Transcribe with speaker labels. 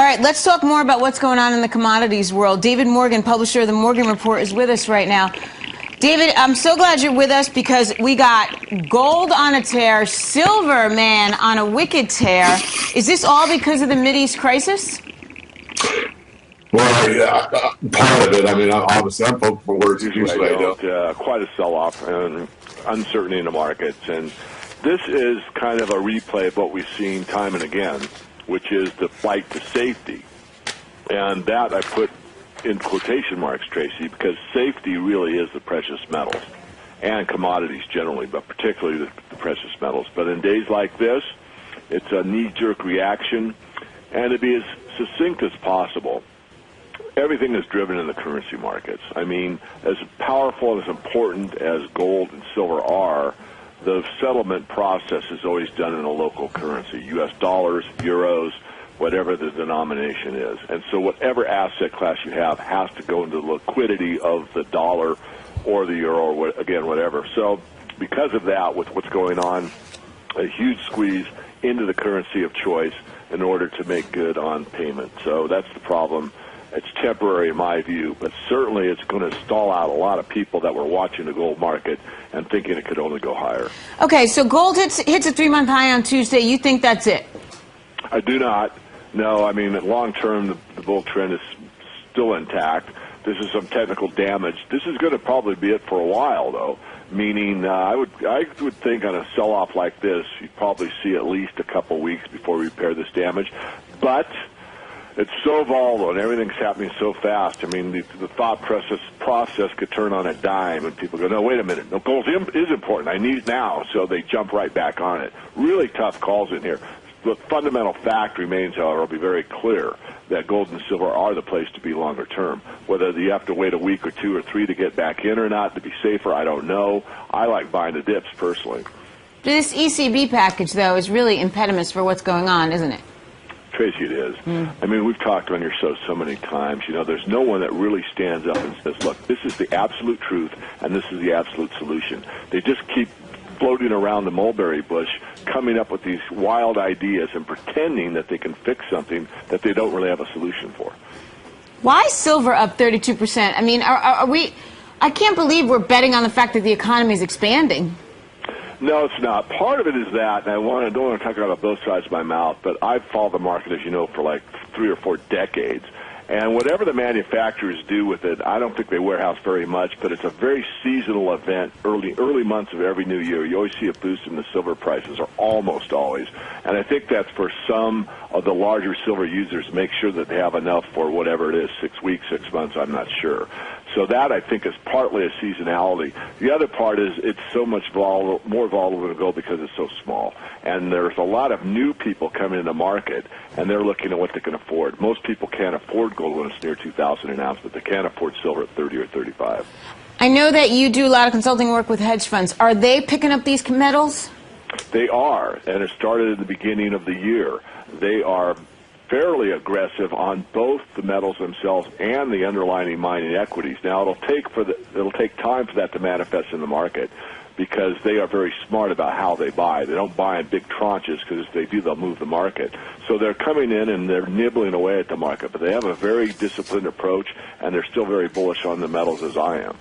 Speaker 1: right, let's talk more about what's going on in the commodities world. David Morgan, publisher of the Morgan Report, is with us right now. David, I'm so glad you're with us because we got gold on a tear, silver, man, on a wicked tear. Is this all because of the Mideast crisis?
Speaker 2: Well, yeah, part of it. I mean, obviously, I'm focused for words usually. I don't.
Speaker 3: Quite a sell-off and uncertainty in the markets. And this is kind of a replay of what we've seen time and again, which is the flight to safety. And that I put in quotation marks, Tracy, because safety really is the precious metals and commodities generally, but particularly the precious metals. But in days like this, it's a knee-jerk reaction. And to be as succinct as possible, everything is driven in the currency markets. I mean, as powerful and as important as gold and silver are, the settlement process is always done in a local currency, U.S. dollars, euros, whatever the denomination is. And so whatever asset class you have has to go into the liquidity of the dollar or the euro or, again, whatever. So because of that, with what's going on, a huge squeeze into the currency of choice in order to make good on payment. So that's the problem. It's temporary in my view, but certainly it's going to stall out a lot of people that were watching the gold market and thinking it could only go higher.
Speaker 1: Okay, so gold hits a 3-month high on Tuesday. You think that's it?
Speaker 3: I do not. No, I mean, long term, the bull trend is still intact. This is some technical damage. This is going to probably be it for a while, though, meaning I would think on a sell-off like this, you'd probably see at least a couple weeks before we repair this damage. But it's so volatile and everything's happening so fast. I mean, the thought process could turn on a dime and people go, no, wait a minute. No, gold is important. I need it now. So they jump right back on it. Really tough calls in here. The fundamental fact remains, however, I'll be very clear, that gold and silver are the place to be longer term. Whether you have to wait a week or 2 or 3 to get back in or not, to be safer, I don't know. I like buying the dips personally.
Speaker 1: This ECB package, though, is really impediments for what's going on, isn't it?
Speaker 3: Tracy, it is. I mean, we've talked on your show so many times. You know, there's no one that really stands up and says, look, this is the absolute truth and this is the absolute solution. They just keep floating around the mulberry bush, coming up with these wild ideas and pretending that they can fix something that they don't really have a solution for.
Speaker 1: Why is silver up 32%? I mean, are we... I can't believe we're betting on the fact that the economy is expanding.
Speaker 3: No, it's not. Part of it is that, and I don't want to talk about both sides of my mouth, but I've followed the market, as you know, for like 3 or 4 decades. And whatever the manufacturers do with it, I don't think they warehouse very much, but it's a very seasonal event, early months of every new year. You always see a boost in the silver prices, or almost always. And I think that's for some of the larger silver users, make sure that they have enough for whatever it is, 6 weeks, 6 months, I'm not sure. So that, I think, is partly a seasonality. The other part is it's so much more volatile than gold because it's so small. And there's a lot of new people coming in the market, and they're looking at what they can afford. Most people can't afford gold when it's near 2,000 an ounce, but they can afford silver at 30 or 35.
Speaker 1: I know that you do a lot of consulting work with hedge funds. Are they picking up these metals?
Speaker 3: They are, and it started at the beginning of the year. They are fairly aggressive on both the metals themselves and the underlying mining equities. Now, it'll take time for that to manifest in the market because they are very smart about how they buy. They don't buy in big tranches because if they do, they'll move the market. So they're coming in and they're nibbling away at the market, but they have a very disciplined approach, and they're still very bullish on the metals as I am.